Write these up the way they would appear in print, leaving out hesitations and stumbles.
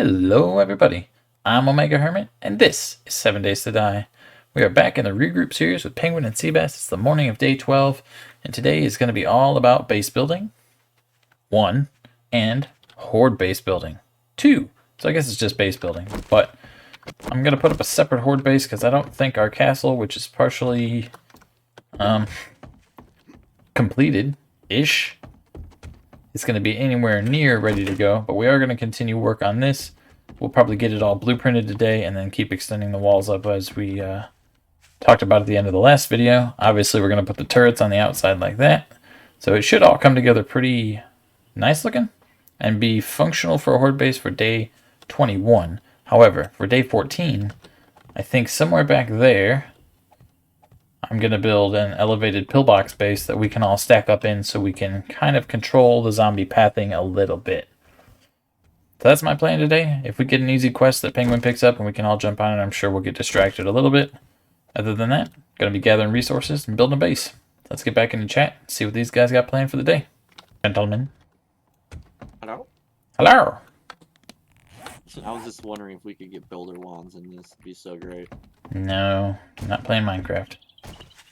Hello everybody, I'm Omega Hermit, and this is 7 Days to Die. We are back in the Regroup series with Penguin and Seabass. It's the morning of day 12, and today is going to be all about base building, 1, and horde base building, 2. So I guess it's just base building, but I'm going to put up a separate horde base because I don't think our castle, which is partially completed-ish, it's going to be anywhere near ready to go, but we are going to continue work on this. We'll probably get it all blueprinted today and then keep extending the walls up as we talked about at the end of the last video. Obviously, we're going to put the turrets on the outside like that. So it should all come together pretty nice looking and be functional for a horde base for day 21. However, for day 14, I think somewhere back there, I'm going to build an elevated pillbox base that we can all stack up in so we can kind of control the zombie pathing a little bit. So that's my plan today. If we get an easy quest that Penguin picks up and we can all jump on it, I'm sure we'll get distracted a little bit. Other than that, going to be gathering resources and building a base. Let's get back into chat and see what these guys got planned for the day. Gentlemen. Hello? Hello! I was just wondering if we could get builder wands in this. It'd be so great. No, I'm not playing Minecraft.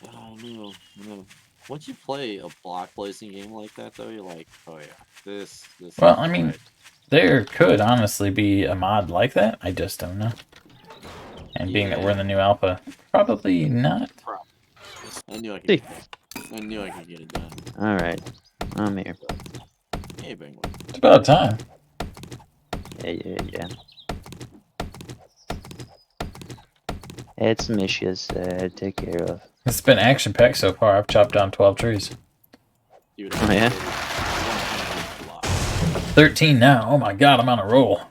Oh, no. Once you play a block placing game like that, though, you're like, oh yeah, this Well, I mean, there could honestly be a mod like that. I just don't know. And being that we're in the new alpha, probably not. I knew I could get it done. Alright, I'm here. Hey, Penguin. It's about time. Yeah. It's some issues to take care of. It's been action-packed so far. I've chopped down 12 trees. Dude, Oh, yeah? 13 now. Oh my god, I'm on a roll.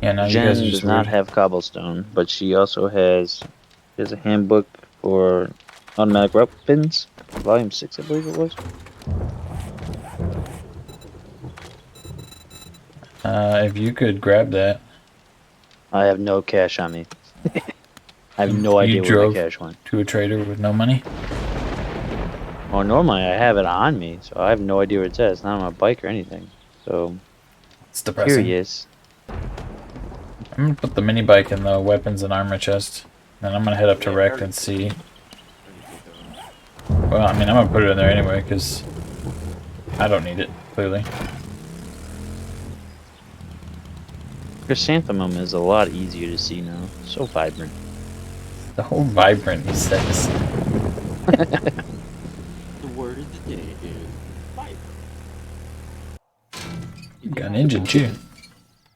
Yeah, no, you guys are Jen just does not rude. have cobblestone, but she also has a handbook for automatic weapons, volume 6, I believe it was. If you could grab that. I have no cash on me. I have no idea where my cash went. To a trader with no money? Well, normally I have it on me, so I have no idea where it's at. It's not on my bike or anything. So, It's depressing. curious. I'm gonna put the mini bike in the weapons and armor chest. Then I'm gonna head up to Rect and see. Well, I mean, I'm gonna put it in there anyway, because I don't need it, clearly. Chrysanthemum is a lot easier to see now. So vibrant. The whole vibrant, he says. The word of the day is vibrant. You got an engine, too.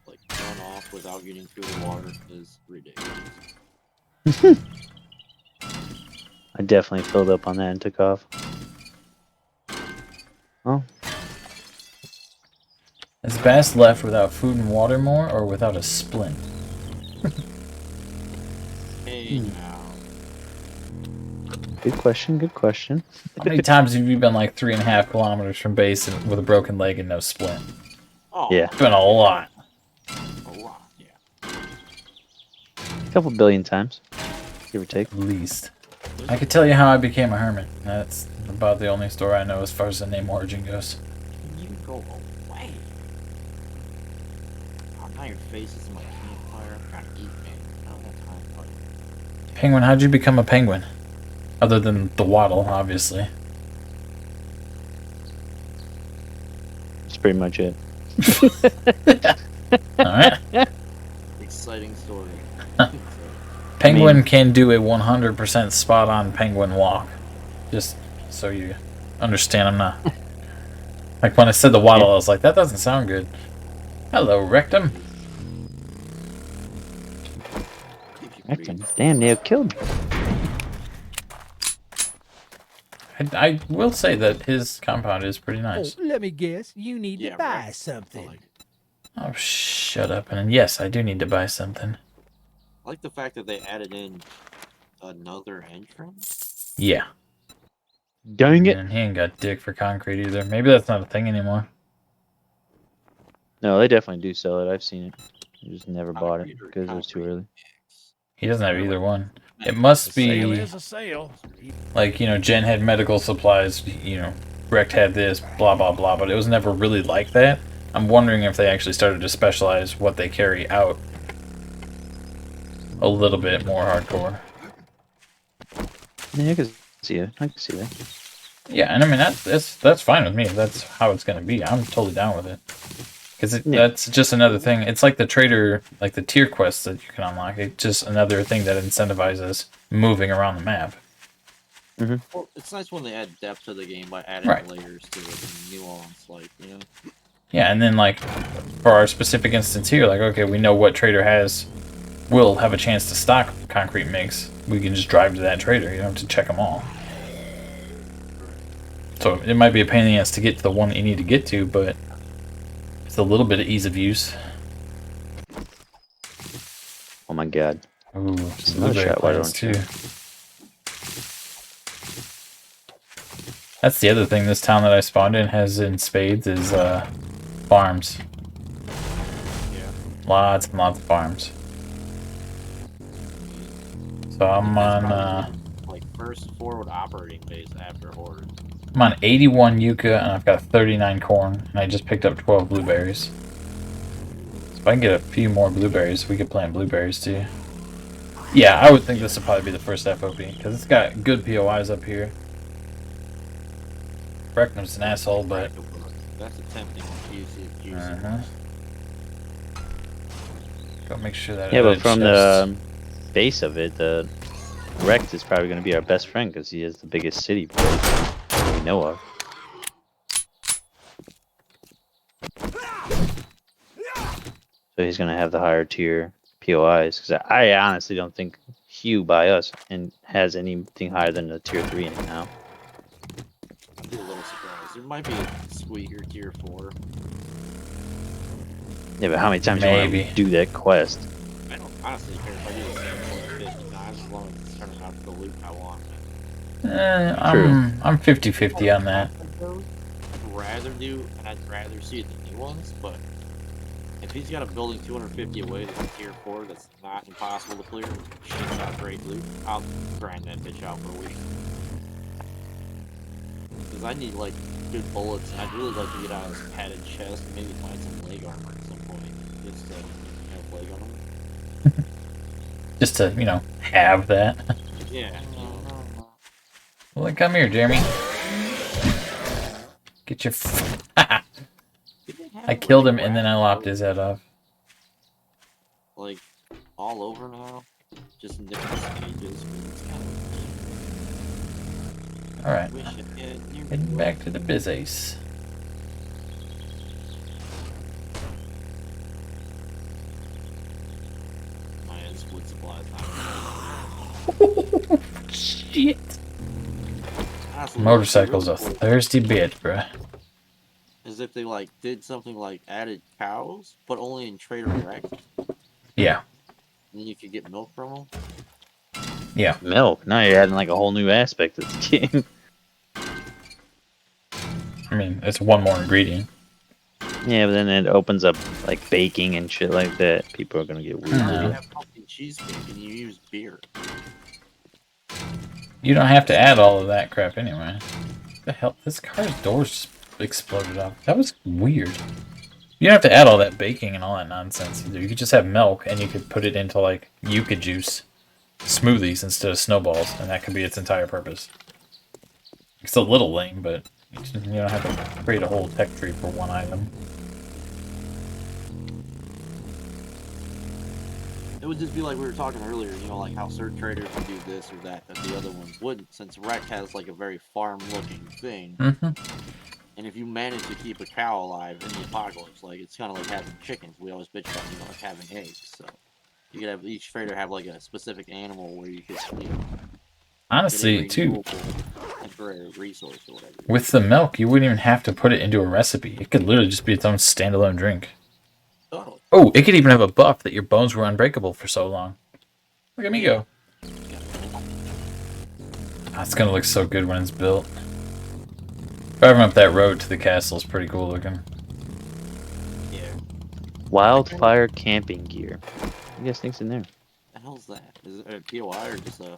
Like, run off without getting through the water is ridiculous. I definitely filled up on that and took off. Oh. Is Bass left without food and water more, or without a splint? Hey, now. Good question, good question. How many times have you been like 3.5 kilometers from base and with a broken leg and no splint? Oh, Yeah. It's been a lot. a lot, yeah. A couple billion times, give or take. At least. I could tell you how I became a hermit. That's about the only story I know as far as the name origin goes. Can you go away? Oh, now your face is in my campfire. I'm trying to eat, man. I don't have time for it. Penguin, how'd you become a penguin? Other than the waddle, obviously. That's pretty much it. Alright. Exciting story. Penguin can do a 100% spot-on penguin walk. Just so you understand, I'm not... Like, when I said the waddle, I was like, that doesn't sound good. Hello, Rectum. Rectum. Damn, they killed me. I will say that his compound is pretty nice. Oh, let me guess. You need to buy right. something. Oh, shut up. And yes, I do need to buy something. I like the fact that they added in another entrance. Yeah. Dang it. And he ain't got dick for concrete either. Maybe that's not a thing anymore. No, they definitely do sell it. I've seen it. I just never bought it because it was too early. He doesn't have either one. It must Sale be is a sale. like, you know, Jen had medical supplies, you know, Rect had this, blah blah blah, but it was never really like that. I'm wondering if they actually started to specialize what they carry out a little bit more hardcore. Yeah, I can see it. I can see that. Yeah, and I mean that's fine with me. That's how it's gonna be. I'm totally down with it. Because that's just another thing. It's like the trader, like the tier quests that you can unlock. It's just another thing that incentivizes moving around the map. Well, it's nice when they add depth to the game by adding layers to it and nuance, like, you know. Yeah, and then like for our specific instance here, like okay, we know what trader will have a chance to stock concrete mix. We can just drive to that trader. You don't have to check them all. So it might be a pain in the ass to get to the one that you need to get to, but it's a little bit of ease of use. Oh my god. Ooh, Just another shot, why don't you? That's the other thing this town that I spawned in has in spades is farms. Yeah. Lots and lots of farms. So I'm on like first forward operating base after horde. I'm on 81 yucca and I've got 39 corn and I just picked up 12 blueberries. So if I can get a few more blueberries, we could plant blueberries too. Yeah, I would think this would probably be the first FOB because it's got good POIs up here. Breckham's an asshole, but that's a tempting juicy. Go make sure that. Yeah, but from the base of it, the Rect is probably going to be our best friend because he is the biggest city that we know of. So he's going to have the higher tier POIs because I honestly don't think Hugh by us and has anything higher than the tier 3 in it now. I'd be a little surprised. There might be a sweeter tier 4. Yeah, but how many times do you want to do that quest? I don't honestly care if I do the same quest 50 times as long as it's turning out the loot I want. I'm 50-50 on that. I'd rather see the new ones, but if he's got a building 250 away that's a tier 4 that's not impossible to clear, shits out great loot, I'll grind that bitch out for a week. Because I need like good bullets, and I'd really like to get out of this padded chest and maybe find some leg armor at some point. Just to have leg armor. Just to, you know, have that. Yeah. Well, then come here, Jeremy. Get your. I killed him and then I lopped his head off. Like, all over now? Just in different stages. Alright. Heading back to the business. My wood supplies. Shit. Motorcycle's a thirsty bitch, bruh. As if they like did something like added cows, but only in Trader Rect. Yeah. And you could get milk from them. Yeah. Milk. Now you're adding like a whole new aspect to the game. I mean, it's one more ingredient. Yeah, but then it opens up like baking and shit like that. People are gonna get weird. You have pumpkin cheesecake and you use beer. You don't have to add all of that crap anyway. What the hell? This car's doors just exploded up. That was weird. You don't have to add all that baking and all that nonsense either. You could just have milk and you could put it into like yucca juice smoothies instead of snowballs, and that could be its entire purpose. It's a little lame, but you don't have to create a whole tech tree for one item. It would just be like we were talking earlier, you know, like how certain traders would do this or that the other ones wouldn't, since Rec has like a very farm-looking thing. And if you manage to keep a cow alive in the apocalypse, like it's kind of like having chickens. We always bitch about, you know, like having eggs. So you could have each trader have like a specific animal where you could, you know, honestly, too, temporary resource or whatever. with the milk, you wouldn't even have to put it into a recipe. It could literally just be its own standalone drink. Oh, it could even have a buff that your bones were unbreakable for so long. Look at me go. Oh, it's gonna look so good when it's built. Driving up that road to the castle is pretty cool looking. Yeah. Wildfire camping gear. What do you guys think's in there? What the hell's that? Is it a POI or just a...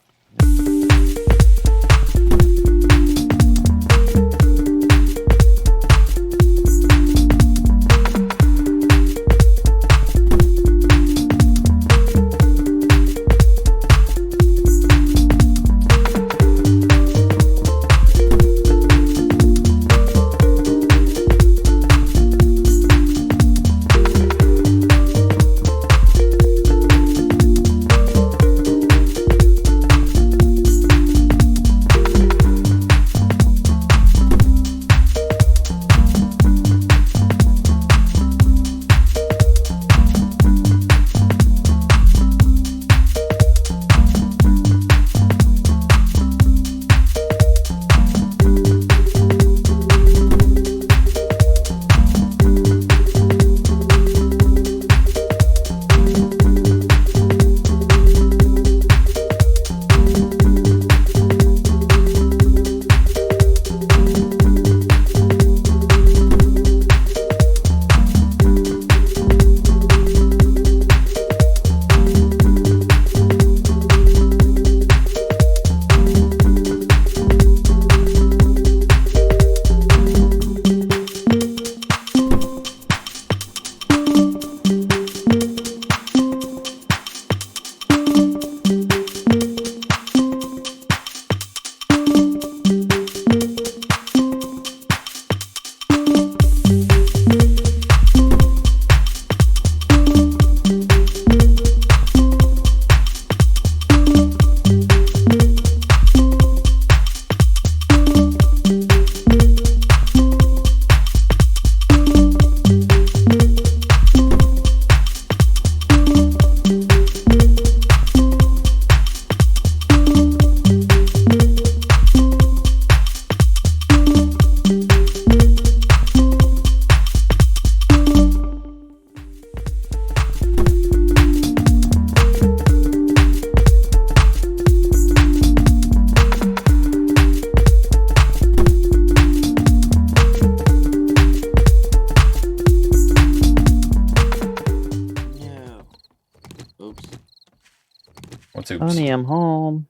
Oops. Honey, I'm home.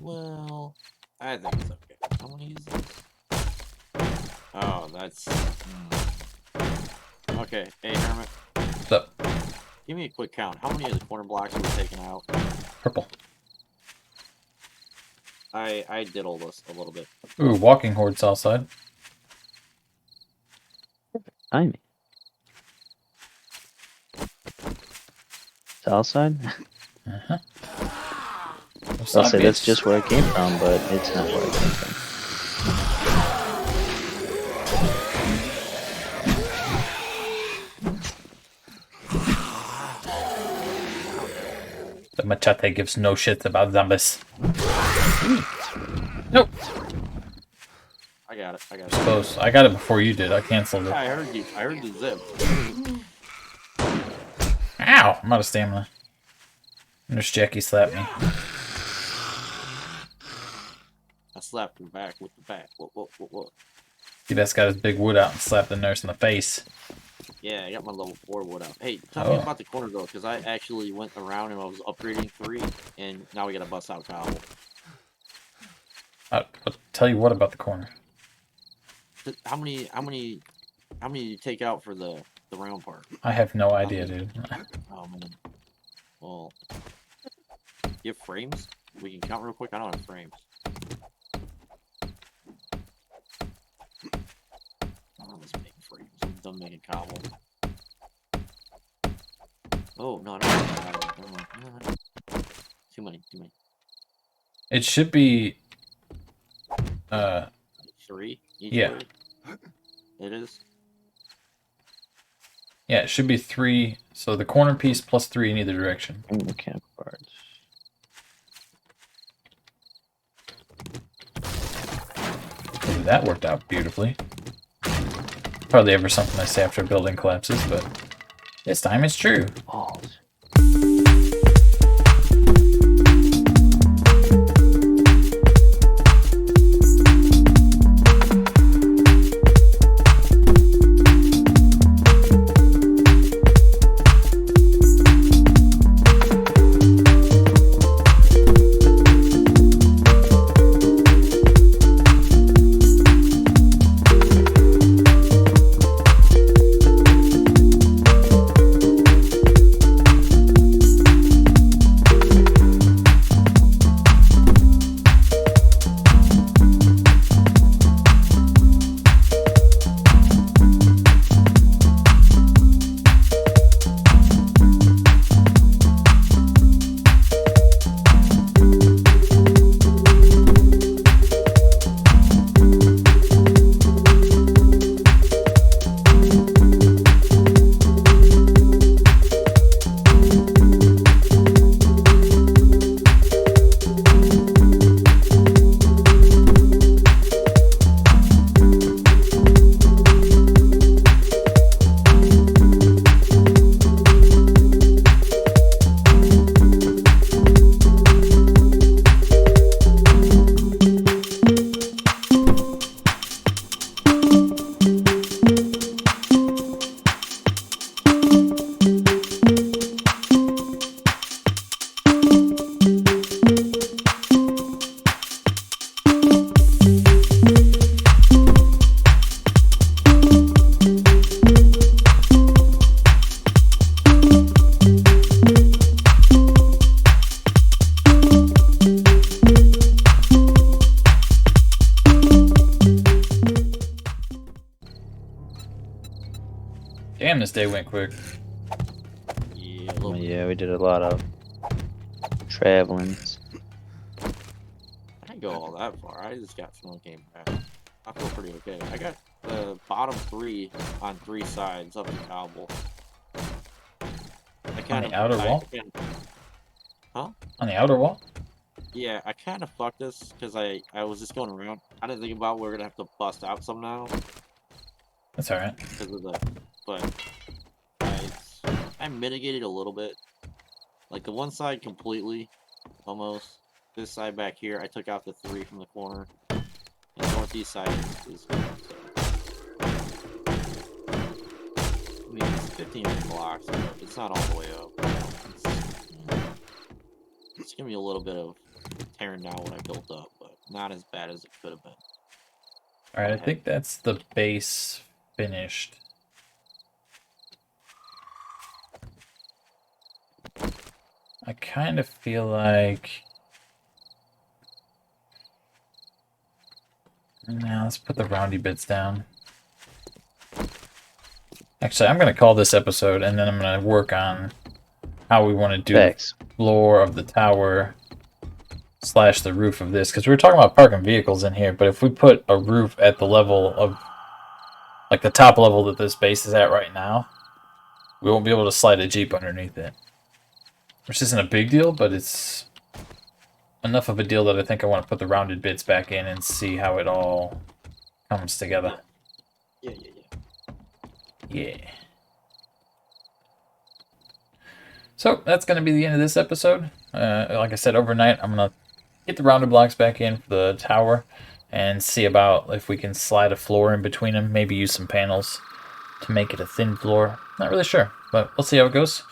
Well, I think it's okay. I want to use this. Oh, that's... Okay, hey, Hermit. What's up? Give me a quick count. How many of the corner blocks were taken out? Purple. I diddled this a little bit. Ooh, walking horde south side. Timing. South side? Uh-huh. I'll say that's just where I came from, but it's not where I came from. The machete gives no shit about zombies. Nope. I got it. Close. I got it before you did. I canceled it. Yeah, I heard you. I heard the zip. Ow! I'm out of stamina. Nurse Jackie slapped me. I slapped her back with the bat. What? Seabass got his big wood out and slapped the nurse in the face. Yeah, I got my level 4 wood out. Hey, tell me about the corner though, because I actually went around and I was upgrading 3, and now we got to bust out cobble. I'll tell you what about the corner. How many do you take out for the round part? I have no idea, dude. Oh man. Well, you have frames? We can count real quick. I don't have frames. Let's make frames. I'm done making cobble. Oh no, no. Too many. It should be 3 each yeah. way? It is. Yeah, it should be 3. So the corner piece plus 3 in either direction. Mechanical parts. Ooh, that worked out beautifully. Hardly ever something I say after a building collapses, but this time it's true. Balls. Damn, this day went quick. Yeah, a little bit. Yeah, we did a lot of traveling. I didn't go all that far. I just got from came back. I feel pretty okay. I got the bottom 3 on 3 sides up the cobble. On the outer wall? Huh? On the outer wall? Yeah, I kind of fucked this because I was just going around. I didn't think about we're gonna have to bust out some now That's alright. because of the, but I mitigated a little bit. Like the one side completely, almost. This side back here, I took out the 3 from the corner. And the northeast side is good. So. I mean, it's 15 blocks, but it's not all the way up. It's give me a little bit of tearing down what I built up, but not as bad as it could have been. All right, I think that's the base finished. I kind of feel like... Now let's put the roundy bits down. Actually, I'm going to call this episode, and then I'm going to work on how we want to do the floor of the tower / the roof of this. Because we were talking about parking vehicles in here, but if we put a roof at the level of, like the top level that this base is at right now, we won't be able to slide a Jeep underneath it. Which isn't a big deal, but it's enough of a deal that I think I want to put the rounded bits back in and see how it all comes together. Yeah. So that's going to be the end of this episode. Like I said, overnight I'm going to get the rounded blocks back in for the tower and see about if we can slide a floor in between them. Maybe use some panels to make it a thin floor. Not really sure, but we'll see how it goes.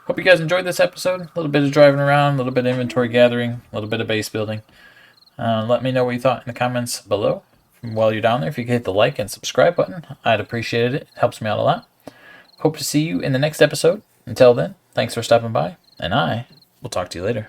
Hope you guys enjoyed this episode. A little bit of driving around, a little bit of inventory gathering, a little bit of base building. Let me know what you thought in the comments below. While you're down there, if you could hit the like and subscribe button, I'd appreciate it. It helps me out a lot. Hope to see you in the next episode. Until then, thanks for stopping by, and I will talk to you later.